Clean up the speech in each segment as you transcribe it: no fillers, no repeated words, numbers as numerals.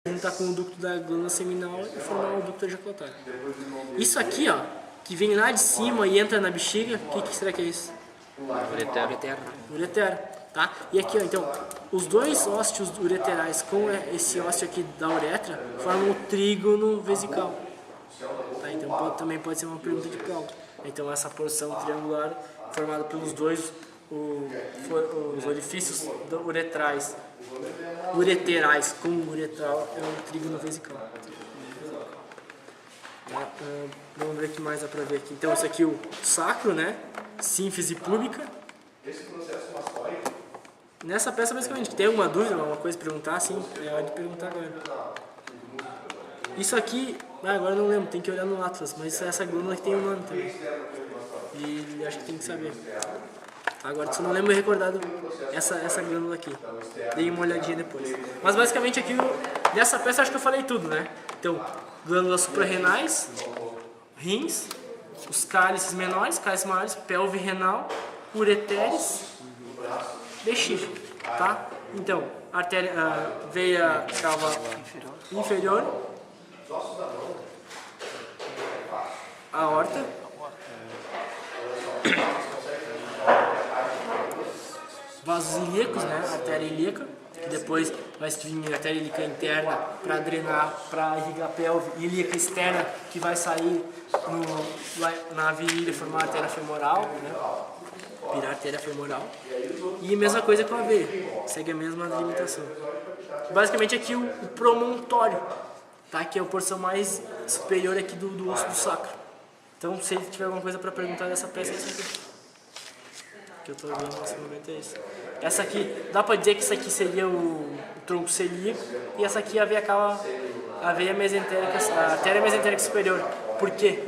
juntar com o ducto da glândula seminal e formar o ducto ejaculatório. Isso aqui, ó, que vem lá de cima e entra na bexiga, o que será que é isso? Ureter, tá? E aqui, ó, então, os dois ósteos ureterais com esse ósteo aqui da uretra formam o trígono vesical. Tá? Então também pode ser uma pergunta de prova. Então essa porção triangular formada pelos dois os orifícios ureterais com o uretral é o trígono vesical. Vamos ver o que mais dá pra ver aqui. Então isso aqui é o sacro, né? Sínfise púbica. Nessa peça basicamente, tem alguma dúvida, alguma coisa pra perguntar? Sim, é hora de perguntar agora. Isso aqui, agora eu não lembro, tem que olhar no Atlas, mas essa glândula que tem um nome também. E acho que tem que saber. Agora, se eu não lembro, eu recordado essa glândula aqui. Dei uma olhadinha depois. Mas basicamente aqui, nessa peça acho que eu falei tudo, né? Então, glândulas suprarrenais, rins, os cálices menores, cálices maiores, pelve renal, ureteres, bexiga, tá? Então, artéria, veia cava inferior, aorta, vasos ilíacos, né? Artéria ilíaca, que depois vai vir a artéria ilíaca interna para drenar, para irrigar a pelve, ilíaca externa que vai sair na virilha e formar a artéria femoral, né? Virar a artéria femoral. E a mesma coisa com a veia, segue a mesma delimitação. Basicamente aqui o promontório, tá? Que é a porção mais superior aqui do osso do sacro. Então, se ele tiver alguma coisa para perguntar dessa peça, é isso aqui. Que eu estou vendo nesse momento é isso. Essa aqui, dá para dizer que isso aqui seria o tronco celíaco e essa aqui a veia mesentérica, a artéria mesentérica superior. Por quê?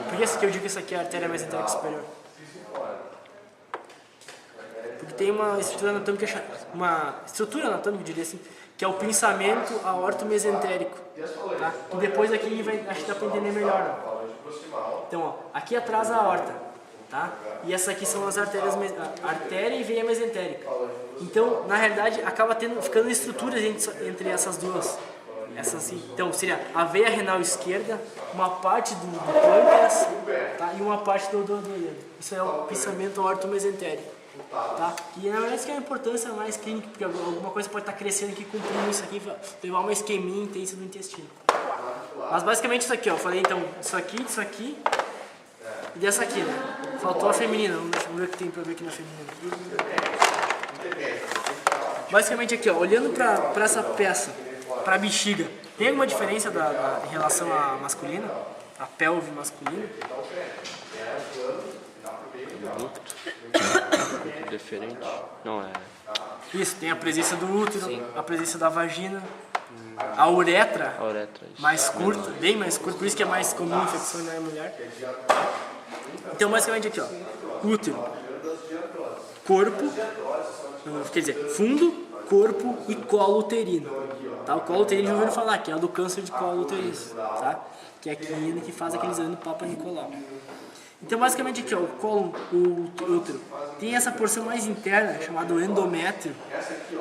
Por que eu digo que isso aqui é a artéria mesentérica superior? Porque tem uma estrutura anatômica, eu diria assim, que é o pinçamento aorto-mesentérico, tá? E depois aqui acho que dá para entender melhor. Ó. Então, ó, aqui atrás a aorta, tá? E essa aqui são as artérias, artéria e veia mesentérica. Então, na realidade, acaba ficando estruturas entre essas duas. Então, seria a veia renal esquerda, uma parte do pâncreas, tá? E uma parte do hígado. Isso é o pinçamento aorto-mesentérico. Tá? E na verdade isso que é a importância mais clínica, porque alguma coisa pode estar crescendo aqui, comprimindo isso aqui, levar uma isquemia intensa no intestino. Mas basicamente isso aqui, ó, eu falei então isso aqui e dessa aqui, né? Faltou a feminina, vamos ver o que tem pra ver aqui na feminina. Basicamente aqui, ó, olhando pra essa peça, pra bexiga, tem alguma diferença em relação à masculina? A pelve masculina? Diferente? Não é. Isso, tem a presença do útero, sim, a presença da vagina, a uretra, mais curta, bem mais curta, por isso que é mais comum infecção na mulher. Então basicamente aqui, ó, útero, corpo, quer dizer, fundo, corpo e colo uterino. Tá? O colo uterino já ouviram falar, que é o do câncer de colo uterino, tá? Que é a quina que faz aquele exame do Papa Nicolau. Então basicamente aqui, ó, o útero tem essa porção mais interna, chamada endométrio,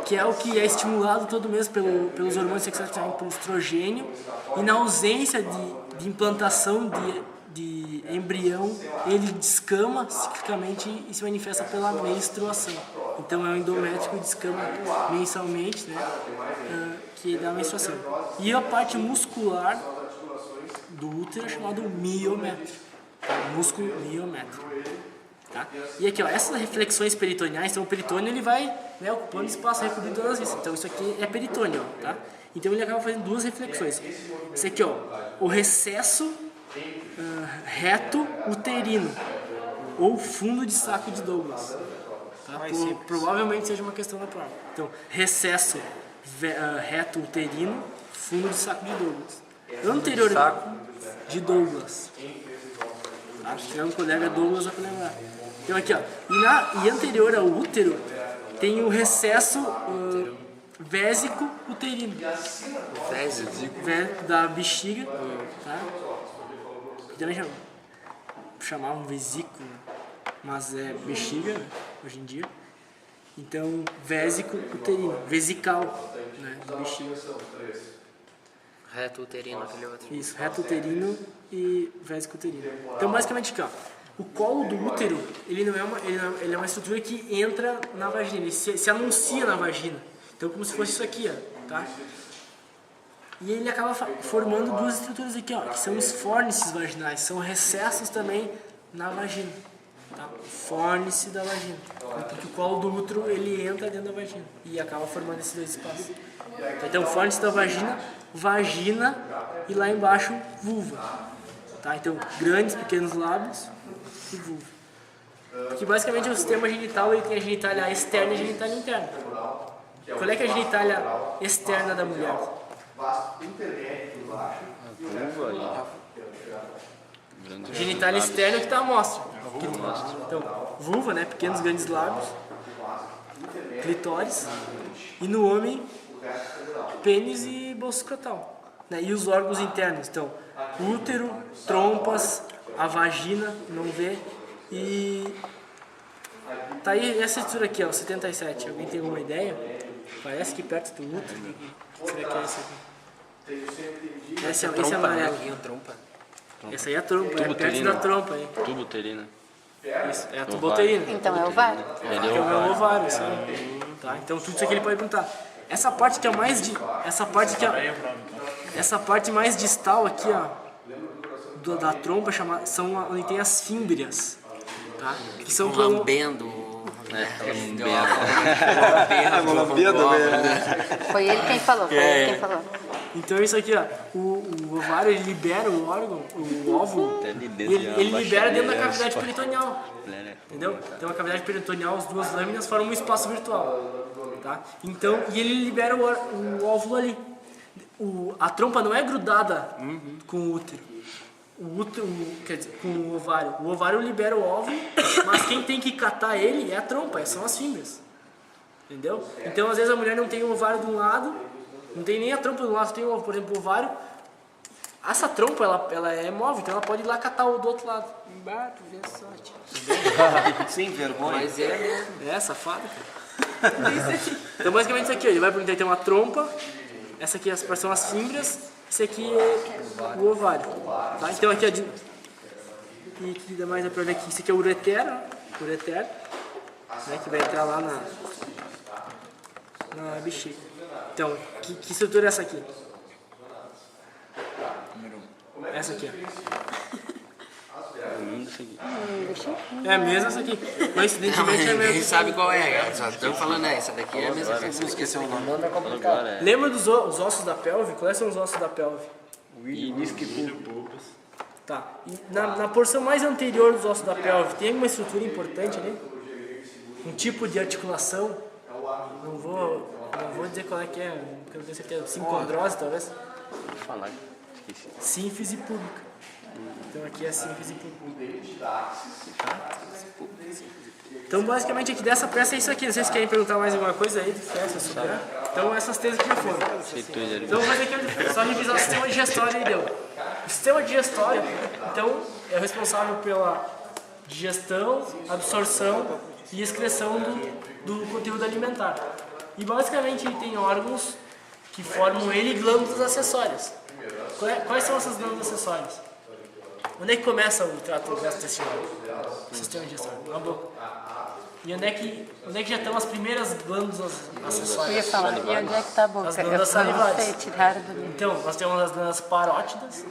que é o que é estimulado todo mês pelos hormônios sexuais, pelo estrogênio, e na ausência de implantação de embrião, ele descama ciclicamente e se manifesta pela menstruação. Então é o endométrio que descama mensalmente, né, que dá a menstruação. E a parte muscular do útero é chamado miométrio. Músculo miométrico, tá? E aqui, ó, essas reflexões peritoneais, então o peritônio ele vai, né, ocupando espaço reproduzido todas as vezes. Então isso aqui é peritônio, ó, tá? Então ele acaba fazendo duas reflexões. Esse aqui, ó, o recesso reto uterino ou fundo de saco de Douglas. Tá? Provavelmente seja uma questão da prova. Então, recesso reto uterino, fundo de saco de Douglas. Anterior de Douglas. Acho que é um colega Douglas vai lembrar. Então aqui, ó, e anterior ao útero tem o recesso vésico uterino. Da bexiga, tá? Que também chamavam vesículo, mas é bexiga, né, hoje em dia. Então, vésico uterino, vesical, né, de bexiga. Reto uterino, aquele outro. Isso, reto uterino e vésico uterino. Então, basicamente aqui, ó, o colo do útero, ele é uma estrutura que entra na vagina, ele se anuncia na vagina. Então, como se fosse isso aqui, ó, tá? E ele acaba formando duas estruturas aqui, ó, que são os fórnices vaginais, são recessos também na vagina, tá? Fórnice da vagina, porque o colo do útero, ele entra dentro da vagina e acaba formando esses dois espaços. Então, fórnice da vagina, vagina e lá embaixo, vulva, tá? Então, grandes, pequenos lábios e vulva. Que basicamente o sistema genital, ele tem a genitália externa e a genitália interna. Qual é que é a genitália externa da mulher? Genitália externa é que está à mostra. Então, vulva, né? Pequenos, grandes lábios, clitóris, e no homem, pênis e bolso escrotal, né? E os órgãos internos, então, útero, trompas, a vagina, não vê, e tá aí essa estrutura aqui, ó, 77. Alguém tem alguma ideia? Parece que perto do útero. Será que é essa aqui? Esse é amarelo. Essa aí é a trompa, é perto da trompa aí. Tubo uterino. Isso, é a tuba uterina. Então é ovário. Ele é o ovário, isso aí. Tá? Então tudo isso aqui ele pode perguntar. Essa parte que é mais essa parte mais distal aqui, ó, da trompa são onde tem as fímbrias, tá? Que são lambendo. Foi ele quem falou, Então isso aqui, ó, o ovário ele libera o órgão, o óvulo, ele libera dentro da cavidade peritoneal, entendeu? Então a cavidade peritoneal, as duas lâminas formam um espaço virtual, tá? Então, e ele libera o óvulo ali. A trompa não é grudada com o útero. Quer dizer, com o ovário libera o óvulo, mas quem tem que catar ele é a trompa, são as fímbrias, entendeu? Então às vezes a mulher não tem o ovário de um lado, não tem nem a trompa do lado, tem, por exemplo, o ovário. Essa trompa, ela é móvel, então ela pode ir lá catar o do outro lado. Embaixo, vê sorte. Sem vergonha. Mas é mesmo. É, safado, cara. Então basicamente isso aqui, ó, ele vai perguntar, tem uma trompa, essa aqui são as fímbrias, esse aqui é o ovário, tá? Então aqui, ó, e que dá mais pra ver aqui, esse aqui é o ureter, né, que vai entrar lá na bexiga. Então, que estrutura é essa aqui? Essa aqui, ó. É a mesma essa aqui. Coincidentemente é a mesma. Ninguém sabe qual é, cara. Só estamos falando essa daqui é a mesma coisa. Esqueceu o nome. Lembra dos os ossos da pelve? Quais são os ossos da pelve? Inisco e pulpos. Tá. E na porção mais anterior dos ossos da pelve, tem alguma estrutura importante ali? Um tipo de articulação? Não vou dizer qual é que é, porque eu não tenho certeza. Sincondrose, talvez? Vou falar, esqueci. Sínfise pública. Então aqui é a sínfise pública. Então basicamente aqui dessa peça é isso aqui. Vocês querem perguntar mais alguma coisa aí de peça sobre? Então essas três aqui já foram. Então vamos fazer aqui só revisar o sistema digestório aí deu. O sistema digestório, então, é o responsável pela digestão, absorção e excreção do conteúdo alimentar. E basicamente ele tem órgãos que formam ele e glândulas acessórias. Quais são essas glândulas acessórias? Onde é que começa o trato gastrointestinal? O sistema digestório? Na boca. E onde é que já estão as primeiras glândulas acessórias? Eu ia falar, e onde é que está a boca? As glândulas salivares. Tiraram do livro. Então, nós temos as glândulas parótidas,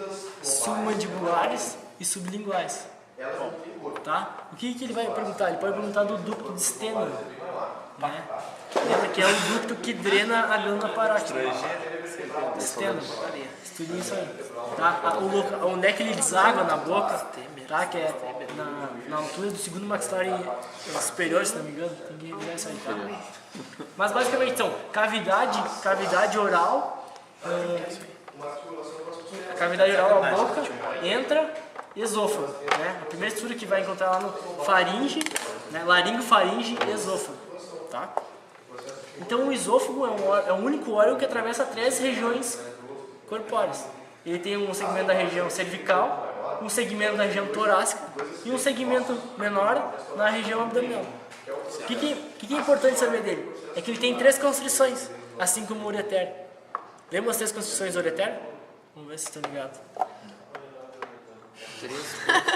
submandibulares e sublinguais. Tá? O que ele vai perguntar? Ele pode perguntar do ducto de Steno, né? Que é o ducto que drena a glândula parótida. Steno. Estudem isso aí. Tá? Onde é que ele deságua na boca, tá? Que é na altura do segundo maxilar superior, se não me engano. Tem que revisar isso aí, tá? Mas basicamente, então, cavidade oral, a cavidade oral é a boca, entra esôfago, né? A primeira estrutura que vai encontrar lá no faringe, né? Laringo, faringe e esôfago, tá? Então o esôfago é o único órgão que atravessa 3 regiões corpóreas. Ele tem um segmento da região cervical, um segmento da região torácica e um segmento menor na região abdominal. O que é importante saber dele? É que ele tem 3 constrições, assim como o ureter. Lembra as 3 constrições do ureter? Vamos ver se estão ligados.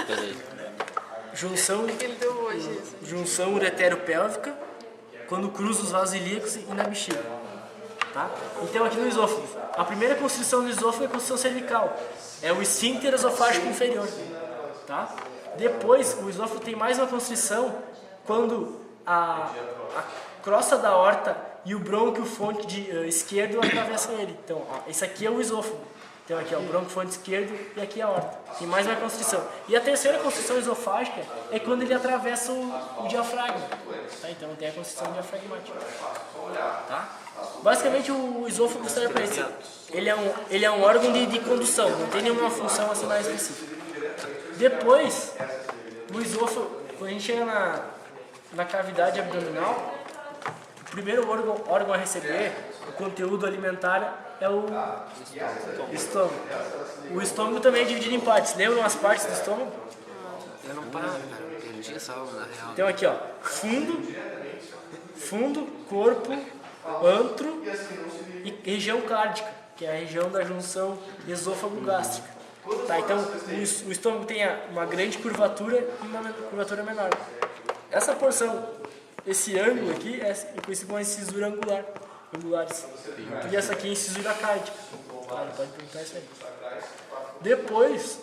Peraí. Junção, que ele deu hoje isso. junção uretero-pélvica, quando cruza os vasos ilíacos e na bexiga. Tá? Então aqui no esôfago, a primeira constrição do esôfago é a constrição cervical. É o esfíncter esofágico inferior. Tá? Depois, o esôfago tem mais uma constrição quando a crosta da aorta e o brônquio fonte esquerdo atravessam ele. Então, ó, esse aqui é o esôfago. Então aqui, ó, o brônquio fonte esquerdo e aqui a aorta. Tem mais uma constrição. E a terceira constrição esofágica é quando ele atravessa o diafragma. Tá? Então tem a constrição diafragmática. Tá? Basicamente o esôfago serve para isso. Ele é um órgão de condução, não tem nenhuma função assim mais específica. Depois, o esôfago, quando a gente chega na cavidade abdominal, o primeiro órgão a receber o conteúdo alimentar é o estômago. O estômago também é dividido em partes. Lembram as partes do estômago? Eu não paro, cara. Eu não tinha salvo, na real. Então aqui, ó, fundo, corpo, antro e região cárdica, que é a região da junção esôfago-gástrica. Tá, então o estômago tem uma grande curvatura e uma curvatura menor. Essa porção, esse ângulo aqui é conhecido como incisura angulares. E essa aqui é incisura cárdica. Tá, pode perguntar isso aí. Depois